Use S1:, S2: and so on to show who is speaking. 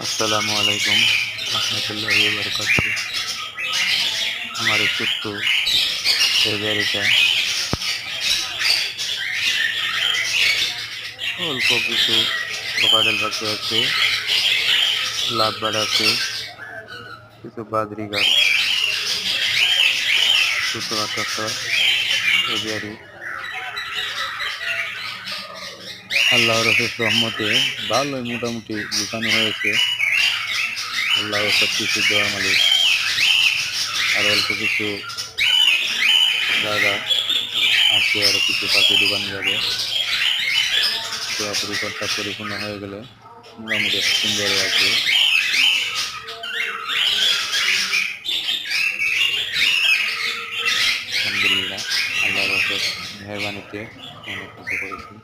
S1: আসসালামু আলাইকুম রহমতুল্লাহি ওয়া বারাকাতুহু। আমার এই ছোট্ট এরিয়াটা অল্প কিছু ক্রোকোডাইল পাখি আছে, লাভ বার্ড আছে, কিছু বাজরি গাছ, ছোটখাটো একটা এরিয়ারই আল্লাহর অশেষ রহমতে ভালোই মোটামুটি গুছানো হয়েছে। আল্লাহ সব কিছু দেওয়া মালিক। আর অল্প কিছু জায়গা আছে, আরও কিছু পাখি দোকান যাবে। পরিকরটা পরিপূর্ণ হয়ে গেলে মোটামুটি সুন্দর আছে। আলহামদুলিল্লাহ, আল্লাহর অশেষ মেহরবানিতে অনেক কিছু করেছি।